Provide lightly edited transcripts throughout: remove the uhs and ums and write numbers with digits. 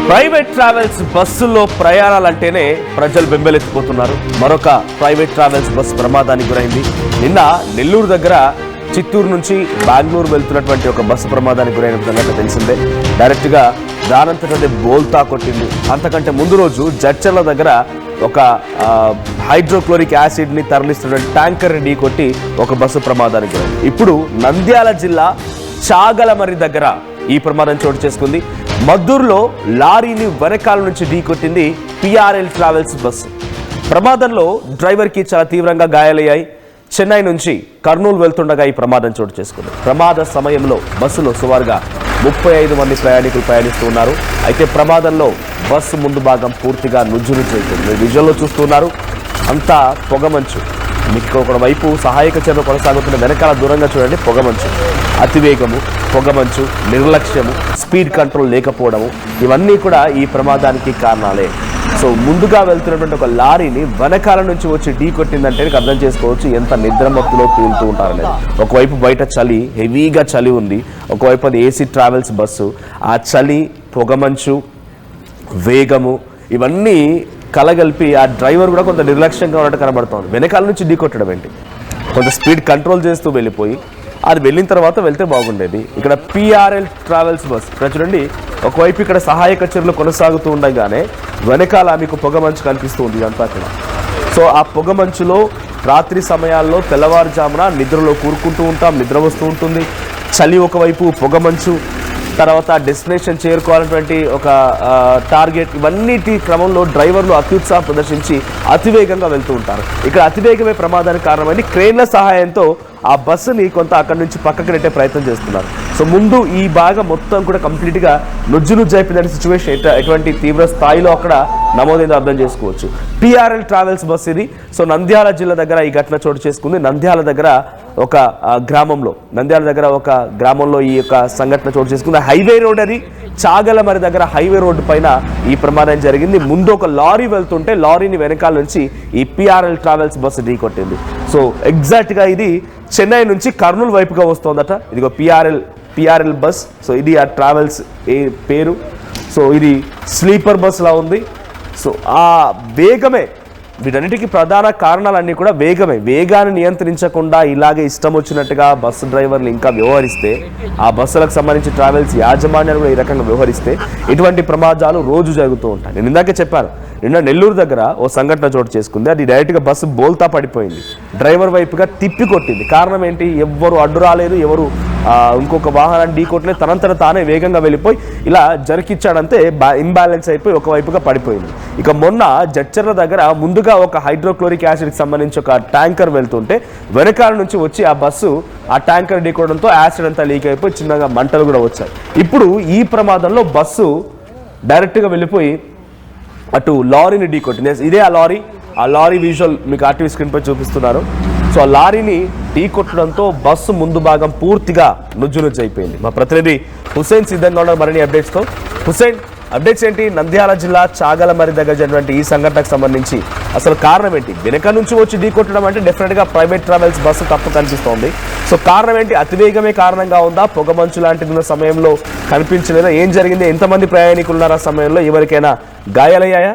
Private travels బస్సుల్లో ప్రయాణాలంటేనే ప్రజలు బెంబెలెత్తిపోతున్నారు. మరొక ప్రైవేట్ ట్రావెల్స్ బస్సు ప్రమాదానికి గురైంది. నిన్న నెల్లూరు దగ్గర చిత్తూరు నుంచి బెంగళూరు వెళ్తున్నటువంటి ఒక బస్సు ప్రమాదానికి గురైన సంగతి తెలిసిందే. డైరెక్ట్గా దానంతటదే బోల్తా కొట్టింది. అంతకంటే ముందు రోజు జడ్చర్ల దగ్గర ఒక హైడ్రోక్లోరిక్ యాసిడ్ని తరలిస్తున్న ట్యాంకర్ని ఢీ కొట్టి ఒక బస్సు ప్రమాదానికి గురైంది. ఇప్పుడు నంద్యాల జిల్లా చాగలమరి దగ్గర ఈ ప్రమాదం చోటు చేసుకుంది. మద్దూరులో లారీని వెనకాల నుంచి ఢీకొట్టింది పిఆర్ఎల్ ట్రావెల్స్ బస్సు. ప్రమాదంలో డ్రైవర్కి చాలా తీవ్రంగా గాయాలయ్యాయి. చెన్నై నుంచి కర్నూలు వెళ్తుండగా ఈ ప్రమాదం చోటు చేసుకుంది. ప్రమాద సమయంలో బస్సులో సుమారుగా 35 మంది ప్రయాణికులు ప్రయాణిస్తూ ఉన్నారు. అయితే ప్రమాదంలో బస్సు ముందు భాగం పూర్తిగా నుజ్జునుజ్జైపోయింది. విజువల్లో చూస్తున్నారు, అంతా పొగమంచు. మీకు ఒక వైపు సహాయక చర్యలు కొనసాగుతున్న వెనకాల దూరంగా చూడండి, పొగమంచు, అతివేగము, పొగమంచు, నిర్లక్ష్యము, స్పీడ్ కంట్రోల్ లేకపోవడము, ఇవన్నీ కూడా ఈ ప్రమాదానికి కారణాలే. సో ముందుగా వెళ్తున్నటువంటి ఒక లారీని వెనకాల నుంచి వచ్చి ఢీ కొట్టిందంటే అర్థం చేసుకోవచ్చు ఎంత నిద్రమత్తులో తూలుతూ ఉంటారనేది. ఒకవైపు బయట చలి, హెవీగా చలి ఉంది. ఒకవైపు అది ఏసీ ట్రావెల్స్ బస్సు. ఆ చలి, పొగమంచు, వేగము ఇవన్నీ కలగలిపి ఆ డ్రైవర్ కూడా కొంత నిర్లక్ష్యంగా ఉన్నట్టు కనబడుతోంది. వెనకాల నుంచి ఢీ కొట్టడం ఏంటి, కొంత స్పీడ్ కంట్రోల్ చేస్తూ వెళ్ళిపోయి అది వెళ్ళిన తర్వాత వెళ్తే బాగుండేది. ఇక్కడ పిఆర్ఎల్ ట్రావెల్స్ బస్ ఇక్కడ చూడండి, ఒకవైపు ఇక్కడ సహాయక చర్యలు కొనసాగుతూ ఉండగానే వెనకాల మీకు పొగమంచు కనిపిస్తూ ఉంది ఇదంతా కూడా. సో ఆ పొగమంచులో రాత్రి సమయాల్లో తెల్లవారుజామున నిద్రలో కూరుకుంటూ ఉంటాం, నిద్ర వస్తూ ఉంటుంది. చలి ఒకవైపు, పొగమంచు, తర్వాత డెస్టినేషన్ చేరుకోవాలన్నటువంటి ఒక టార్గెట్, ఇవన్నిటి క్రమంలో డ్రైవర్లు అత్యుత్సాహం ప్రదర్శించి అతివేగంగా వెళ్తూ ఉంటారు. ఇక్కడ అతివేగమే ప్రమాదానికి కారణమైంది. క్రేన్ల సహాయంతో ఆ బస్సుని కొంత అక్కడి నుంచి పక్కకి నెట్టే ప్రయత్నం చేస్తున్నారు. సో ముందు ఈ భాగం మొత్తం కూడా కంప్లీట్గా నుజ్జైపోయిన సిచ్యువేషన్ ఎటువంటి తీవ్ర స్థాయిలో అక్కడ నమోదైందో అర్థం చేసుకోవచ్చు. పిఆర్ఎల్ ట్రావెల్స్ బస్ ఇది. సో నంద్యాల జిల్లా దగ్గర ఈ ఘటన చోటు చేసుకుంది. నంద్యాల దగ్గర ఒక గ్రామంలో ఈ యొక్క సంఘటన చోటు చేసుకుంది. హైవే రోడ్ అది, చాగలమరి దగ్గర హైవే రోడ్డు పైన ఈ ప్రమాదం జరిగింది. ముందు ఒక లారీ వెళ్తుంటే లారీని వెనకాల నుంచి ఈ పిఆర్ఎల్ ట్రావెల్స్ బస్సు ఢీ కొట్టింది. సో ఎగ్జాక్ట్గా ఇది చెన్నై నుంచి కర్నూలు వైపుగా వస్తుందట. ఇదిగో పిఆర్ఎల్ బస్. సో ఇది ఆ ట్రావెల్స్ పేరు. సో ఇది స్లీపర్ బస్ లా ఉంది. సో ఆ వేగమే వీటన్నిటికీ ప్రధాన కారణాలన్నీ కూడా వేగాన్ని నియంత్రించకుండా ఇలాగే ఇష్టం వచ్చినట్టుగా బస్సు డ్రైవర్లు ఇంకా వ్యవహరిస్తే, ఆ బస్సులకు సంబంధించి ట్రావెల్స్ యాజమాన్యాలు కూడా ఈ రకంగా వ్యవహరిస్తే ఇటువంటి ప్రమాదాలు రోజు జరుగుతూ ఉంటాయి. నేను ఇందాకే చెప్పాను, నిన్న నెల్లూరు దగ్గర ఓ సంఘటన చోటు చేసుకుంది. అది డైరెక్ట్గా బస్సు బోల్తా పడిపోయింది, డ్రైవర్ వైపుగా తిప్పి కొట్టింది. కారణం ఏంటి, ఎవ్వరు అడ్డు రాలేదు, ఎవరు ఇంకొక వాహనాన్ని ఢీ కొట్టలేదు, తనంతట తానే వేగంగా వెళ్ళిపోయి ఇలా జరికిచ్చాడంతే ఇంబ్యాలెన్స్ అయిపోయి ఒకవైపుగా పడిపోయింది. ఇక మొన్న జడ్చర్ల దగ్గర ముందుగా ఒక హైడ్రోక్లోరిక్ యాసిడ్కి సంబంధించి ఒక ట్యాంకర్ వెళ్తుంటే వెనకాల నుంచి వచ్చి ఆ బస్సు ఆ ట్యాంకర్ ఢీ కొట్టడంతో యాసిడ్ అంతా లీక్ అయిపోయి చిన్నగా మంటలు కూడా వచ్చాయి. ఇప్పుడు ఈ ప్రమాదంలో బస్సు డైరెక్ట్గా వెళ్ళిపోయి అటు లారీని ఢీ కొట్టింది. ఇదే ఆ లారీ విజువల్ మీకు ఆర్టీవీ స్క్రీన్ పై చూపిస్తున్నారు. సో ఆ లారీని ఢీ కొట్టడంతో బస్సు ముందు భాగం పూర్తిగా నుజ్జైపోయింది. మా ప్రతినిధి హుసేన్ సిద్ధంగా ఉన్నారు మరిన్ని అప్డేట్స్తో. హుసేన్, అప్డేట్స్ ఏంటి? నంద్యాల జిల్లా చాగలమరి దగ్గర జరిగినటువంటి ఈ సంఘటనకు సంబంధించి అసలు కారణం ఏంటి? వెనక నుంచి వచ్చి ఢీ కొట్టడం అంటే డెఫినెట్గా ప్రైవేట్ ట్రావెల్స్ బస్సు తప్పు కనిపిస్తోంది. సో కారణం ఏంటి? అతివేగమే కారణంగా ఉందా? పొగమంచు లాంటిది ఉన్న సమయంలో కనిపించలేదా? ఏం జరిగింది? ఎంతమంది ప్రయాణికులు ఉన్నారు ఆ సమయంలో? ఎవరికైనా గాయాలయ్యాయా?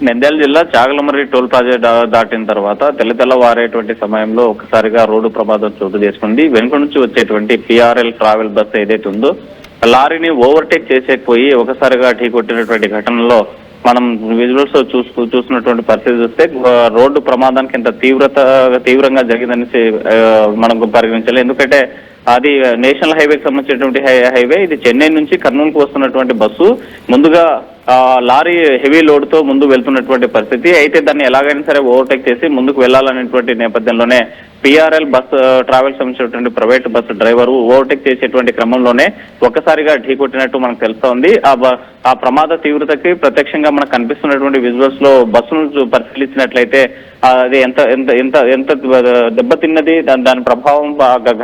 నంద్యాల జిల్లా చాగలమర్రి టోల్ ప్లాజా దాటిన తర్వాత తెల్లవారేటువంటి సమయంలో ఒకసారిగా రోడ్డు ప్రమాదం చోటు చేసుకుంది. వెనుక నుంచి వచ్చేటువంటి పిఆర్ఎల్ ట్రావెల్ బస్ ఏదైతే ఉందో లారీని ఓవర్టేక్ చేసేకపోయి ఒకసారిగా ఢీ కొట్టినటువంటి ఘటనలో మనం విజువల్స్ చూసినటువంటి పరిస్థితి చూస్తే రోడ్డు ప్రమాదానికి ఎంత తీవ్రంగా జరిగిందనేసి మనం పరిగణించాలి. ఎందుకంటే అది నేషనల్ హైవేకి సంబంధించినటువంటి హైవే. ఇది చెన్నై నుంచి కర్నూలుకు వస్తున్నటువంటి బస్సు ముందుగా లారీ హెవీ లోడ్ తో ముందు వెళ్తున్నటువంటి పరిస్థితి. అయితే దాన్ని ఎలాగైనా సరే ఓవర్టేక్ చేసి ముందుకు వెళ్లాలనేటువంటి నేపథ్యంలోనే పిఆర్ఎల్ బస్ ట్రావెల్స్ సంబంధించినటువంటి ప్రైవేట్ బస్సు డ్రైవర్ ఓవర్టేక్ చేసేటువంటి క్రమంలోనే ఒక్కసారిగా ఢీ కొట్టినట్టు మనకు తెలుస్తోంది. ఆ ప్రమాద తీవ్రతకి ప్రత్యక్షంగా మనకు కనిపిస్తున్నటువంటి విజువల్స్ లో బస్సును పరిశీలించినట్లయితే అది ఎంత ఎంత ఎంత ఎంత దెబ్బతిన్నది, దాని ప్రభావం,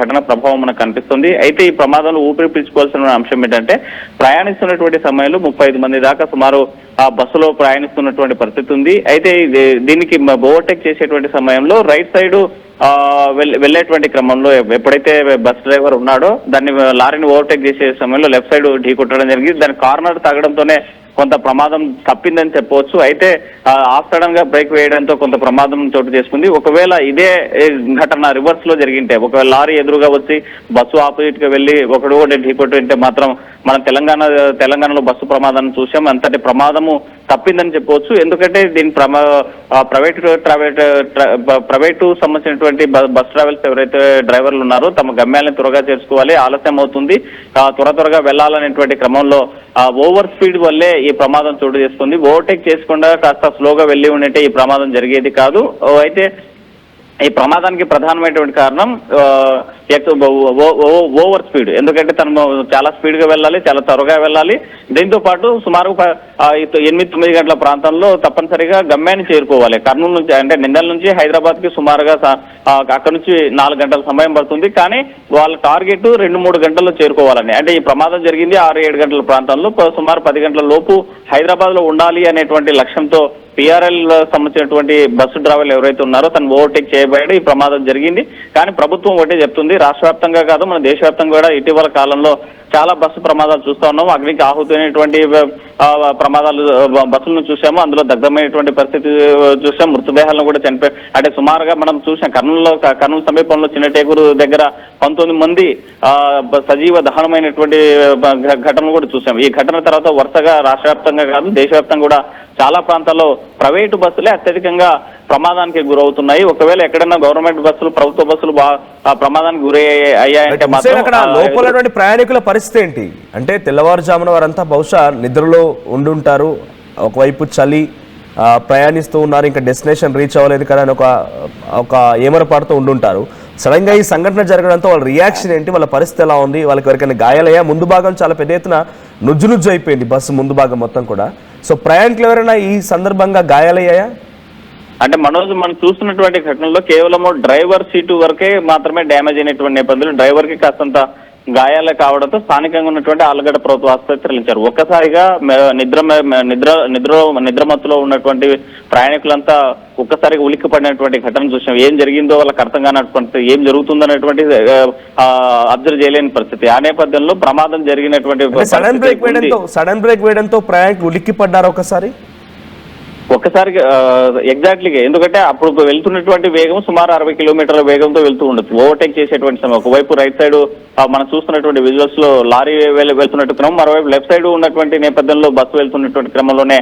ఘటన ప్రభావం మనకు కనిపిస్తుంది. అయితే ఈ ప్రమాదంలో ఊపిరి పీల్చుకోవాల్సిన అంశం ఏంటంటే ప్రయాణిస్తున్నటువంటి సమయంలో 35 మంది దాకా సుమారు ఆ బస్సులో ప్రయాణిస్తున్నటువంటి పరిస్థితి ఉంది. అయితే దీనికి ఓవర్టేక్ చేసేటువంటి సమయంలో రైట్ సైడ్ వెళ్ళేటువంటి క్రమంలో ఎప్పుడైతే బస్ డ్రైవర్ ఉన్నాడో దాన్ని లారీని ఓవర్టేక్ చేసే సమయంలో లెఫ్ట్ సైడ్ ఢీ కొట్టడం జరిగింది. దాని కార్నర్ తగ్గడంతోనే కొంత ప్రమాదం తప్పిందని చెప్పవచ్చు. అయితే ఆఫ్ సడన్ గా బ్రేక్ వేయడంతో కొంత ప్రమాదం చోటు చేసుకుంది. ఒకవేళ ఇదే ఘటన రివర్స్ లో జరిగింటే, ఒకవేళ లారీ ఎదురుగా వచ్చి బస్సు ఆపోజిట్ గా వెళ్లి ఒకడు కూడా ఢీకొట్టుంటే మాత్రం మనం తెలంగాణలో బస్సు ప్రమాదాన్ని చూసాం. అంతటి ప్రమాదము తప్పిందని చెప్పవచ్చు. ఎందుకంటే దీని ప్రైవేటు సంబంధించినటువంటి బస్ ట్రావెల్స్ ఎవరైతే డ్రైవర్లు ఉన్నారో తమ గమ్యాలను త్వరగా చేర్చుకోవాలి, ఆలస్యం అవుతుంది, త్వరగా వెళ్లాలనేటువంటి క్రమంలో ఓవర్ స్పీడ్ వల్లే ఈ ప్రమాదం చోటు చేసుకుంది. ఓవర్టేక్ చేసుకుండా కాస్త స్లోగా వెళ్లి ఉంటే ఈ ప్రమాదం జరిగేది కాదు. అయితే ఈ ప్రమాదానికి ప్రధానమైనటువంటి కారణం ఓవర్ స్పీడ్. ఎందుకంటే తను చాలా స్పీడ్ గా వెళ్ళాలి, చాలా త్వరగా వెళ్ళాలి. దీంతో పాటు సుమారు 8-9 గంటల ప్రాంతంలో తప్పనిసరిగా గమ్యాన్ని చేరుకోవాలి. కర్నూలు నుంచి అంటే నిందల నుంచి హైదరాబాద్ కి సుమారుగా అక్కడ నుంచి 4 గంటల సమయం పడుతుంది. కానీ వాళ్ళ టార్గెట్ 2-3 గంటల్లో చేరుకోవాలని. అంటే ఈ ప్రమాదం జరిగింది 6-7 గంటల ప్రాంతంలో, సుమారు 10 గంటల లోపు హైదరాబాద్ లో ఉండాలి అనేటువంటి లక్ష్యంతో PRL సంబంధించినటువంటి బస్సు డ్రైవర్లు ఎవరైతే ఉన్నారో తను ఓవర్టేక్ చేయబోయాడు. ఈ ప్రమాదం జరిగింది. కానీ ప్రభుత్వం ఒకటే చెప్తుంది, రాష్ట్ర వ్యాప్తంగా కాదు మన దేశవ్యాప్తంగా కూడా ఇటీవల కాలంలో చాలా బస్సు ప్రమాదాలు చూస్తా ఉన్నాము. అగ్నికి ఆహుతైనటువంటి ప్రమాదాలు బస్సులను చూసాము. అందులో దగ్ధమైనటువంటి పరిస్థితి చూసాం. మృతదేహాలను కూడా చనిపోయి అంటే సుమారుగా మనం చూసాం. కర్నూలు సమీపంలో చిన్నటేకూరు దగ్గర 19 మంది సజీవ దహనమైనటువంటి ఘటనలు కూడా చూసాం. ఈ ఘటన తర్వాత వరుసగా రాష్ట్ర వ్యాప్తంగా కాదు దేశవ్యాప్తంగా కూడా చాలా ప్రాంతాల్లో ప్రైవేటు బస్సులే అత్యధికంగా ప్రమాదానికి గురవుతున్నాయి. ఒకవేళ ఎక్కడైనా గవర్నమెంట్ బస్సులు, ప్రభుత్వ బస్సులు ప్రమాదానికి గురి అయ్యాయంటే మాత్రం లోపల ప్రయాణికుల పరిస్థితి ఏంటి అంటే తెల్లవారుజామున వారంతా బహుశా నిద్రలో ఉండుంటారు, ఒకవైపు చలి, ప్రయాణిస్తూ ఉన్నారు, ఇంకా డెస్టినేషన్ రీచ్ అవ్వలేదు కదా అని ఒక ఏమరపాటుతో ఉండుంటారు. సడన్ గా ఈ సంఘటన జరగడంతో వాళ్ళ రియాక్షన్ ఏంటి, వాళ్ళ పరిస్థితి ఎలా ఉంది, వాళ్ళకి ఎవరికైనా గాయాలయ్యా? ముందు భాగం చాలా పెద్ద ఎత్తున నుజ్జు అయిపోయింది బస్సు ముందు భాగం మొత్తం కూడా. సో ప్రయాణికులు ఎవరైనా ఈ సందర్భంగా గాయాలయ్యాయా? అంటే మనోజ్ మనం చూస్తున్నటువంటి ఘటనలో కేవలము డ్రైవర్ సీటు వరకే మాత్రమే డ్యామేజ్ అయినటువంటి నేపథ్యంలో డ్రైవర్ కి కాస్తంత గాయాలే కావడంతో స్థానికంగా ఉన్నటువంటి ఆలగడ్డ ప్రభుత్వ ఆసుపత్రి తరలించారు. ఒక్కసారిగా నిద్రమత్తులో ఉన్నటువంటి ప్రయాణికులంతా ఒక్కసారిగా ఉలిక్కి పడినటువంటి ఘటన చూసాం. ఏం జరిగిందో వాళ్ళకి అర్థం కానటువంటి, ఏం జరుగుతుందనేటువంటి అబ్జర్వ్ చేయలేని పరిస్థితి. ఆ నేపథ్యంలో ప్రమాదం జరిగినటువంటి సడన్ బ్రేక్ వేయడంతో ప్రయాణికులు ఉలిక్కి పడ్డారు ఒక్కసారిగా ఎగ్జాక్ట్లీగా. ఎందుకంటే అప్పుడు వెళ్తున్నటువంటి వేగం సుమారు 60 కిలోమీటర్ల వేగంతో వెళ్తూ ఉండొచ్చు. ఓవర్టేక్ చేసేటువంటి సమయం ఒకవైపు రైట్ సైడ్ మనం చూస్తున్నటువంటి విజువల్స్ లో లారీ వెళ్తున్నట్టు క్రమం, మరోవైపు లెఫ్ట్ సైడ్ ఉన్నటువంటి నేపథ్యంలో బస్సు వెళ్తున్నటువంటి క్రమంలోనే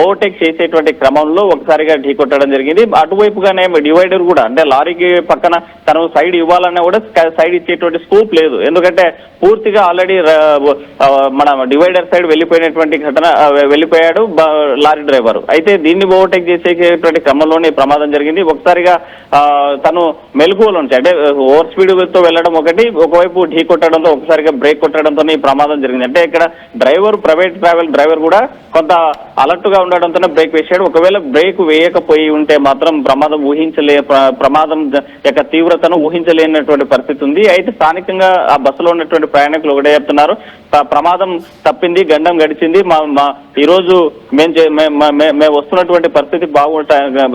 ఓవర్టేక్ చేసేటువంటి క్రమంలో ఒకసారిగా ఢీ కొట్టడం జరిగింది. అటువైపుగానే డివైడర్ కూడా అంటే లారీకి పక్కన తను సైడ్ ఇవ్వాలన్నా కూడా సైడ్ ఇచ్చేటువంటి స్కోప్ లేదు. ఎందుకంటే పూర్తిగా ఆల్రెడీ మన డివైడర్ సైడ్ వెళ్ళిపోయాడు లారీ డ్రైవర్. అయితే దీన్ని ఓవర్టేక్ చేసేటువంటి క్రమంలోనే ప్రమాదం జరిగింది. ఒకసారిగా తను మెలకువలో నుంచి అంటే ఓవర్ స్పీడ్ తో వెళ్ళడం ఒకవైపు ఢీ కొట్టడంతో ఒకసారిగా బ్రేక్ కొట్టడంతో ఈ ప్రమాదం జరిగింది. అంటే ఇక్కడ ప్రైవేట్ ట్రావెల్ డ్రైవర్ కూడా కొంత అలర్ట్ గా ఉండడంతోనే బ్రేక్ వేసాడు. ఒకవేళ బ్రేక్ వేయకపోయి ఉంటే మాత్రం ప్రమాదం యొక్క తీవ్రతను ఊహించలేనటువంటి పరిస్థితి ఉంది. అయితే స్థానికంగా ఆ బస్సులో ఉన్నటువంటి ప్రయాణికులు ఒకటే చెప్తున్నారు, ప్రమాదం తప్పింది, గండం గడిచింది, ఈ రోజు మేము వస్తున్నటువంటి పరిస్థితి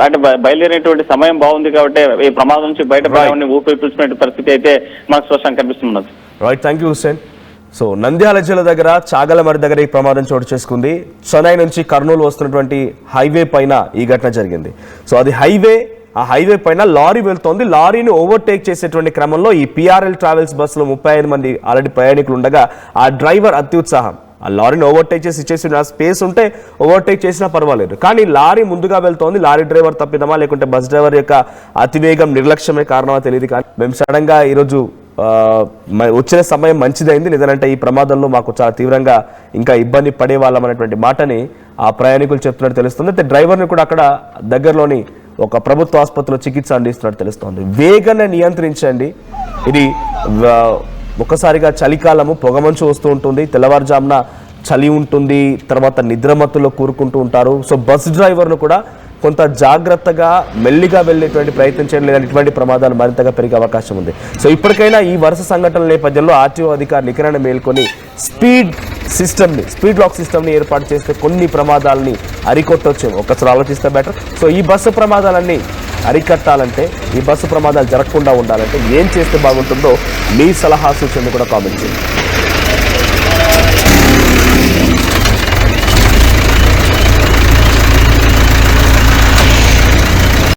అంటే బయలుదేరేటువంటి సమయం బాగుంది కాబట్టి ఈ ప్రమాదం నుంచి బయటపడాలని ఊపిరిపీల్చుకునే పరిస్థితి అయితే మనకు స్పష్టంగా కనిపిస్తున్నది. Right, thank you Hussain. So Nandyal జిల్లా దగ్గర చాగలమరి దగ్గర ఈ ప్రమాదం చోటు చేసుకుంది. చెన్నై నుంచి కర్నూలు వస్తున్నటువంటి హైవే పైన ఈ ఘటన జరిగింది. సో అది ఆ హైవే పైన లారీ వెళ్తోంది. లారీని ఓవర్టేక్ చేసేటువంటి క్రమంలో ఈ PRL ట్రావెల్స్ బస్సులో 35 మంది ఆల్రెడీ ప్రయాణికులు ఉండగా ఆ డ్రైవర్ అత్యుత్సాహం, ఆ లారీని ఓవర్టేక్ చేసి స్పేస్ ఉంటే ఓవర్టేక్ చేసినా పర్వాలేదు, కానీ లారీ ముందుగా వెళ్తోంది. లారీ డ్రైవర్ తప్పిదమా లేకుంటే బస్ డ్రైవర్ యొక్క అతివేగం నిర్లక్ష్యమే కారణమా తెలియదు. కానీ మేము సడన్ గా ఈరోజు వచ్చిన సమయం మంచిదైంది, లేదంటే ఈ ప్రమాదంలో మాకు చాలా తీవ్రంగా ఇంకా ఇబ్బంది పడేవాళ్ళం అనేటువంటి మాటని ఆ ప్రయాణికులు చెప్తున్నట్టు తెలుస్తుంది. అయితే డ్రైవర్ని కూడా అక్కడ దగ్గరలోని ఒక ప్రభుత్వ ఆసుపత్రిలో చికిత్స అందిస్తున్నట్టు తెలుస్తోంది. వేగాన్ని నియంత్రించండి. ఇది ఒక్కసారిగా చలికాలము, పొగమంచు వస్తూ ఉంటుంది, తెల్లవారుజామున చలి ఉంటుంది, తర్వాత నిద్రమత్తులో కూరుకుంటూ ఉంటారు. సో బస్ డ్రైవర్లు కూడా కొంత జాగ్రత్తగా మెల్లిగా వెళ్ళేటువంటి ప్రయత్నం చేయడం, లేదంటే ఇటువంటి ప్రమాదాలు మరింతగా పెరిగే అవకాశం ఉంది. సో ఇప్పటికైనా ఈ వరుస సంఘటనల నేపథ్యంలో RTO అధికారులు ఇకనైనా మేల్కొని స్పీడ్ సిస్టమ్ని, స్పీడ్ లాక్ సిస్టమ్ని ఏర్పాటు చేస్తే కొన్ని ప్రమాదాలని అరికొట్టొచ్చు. ఒకసారి ఆలోచిస్తే బెటర్. సో ఈ బస్సు ప్రమాదాలన్నీ అరికట్టాలంటే, ఈ బస్సు ప్రమాదాలు జరగకుండా ఉండాలంటే ఏం చేస్తే బాగుంటుందో మీ సలహా సూచనలు కూడా కామెంట్ చేయండి.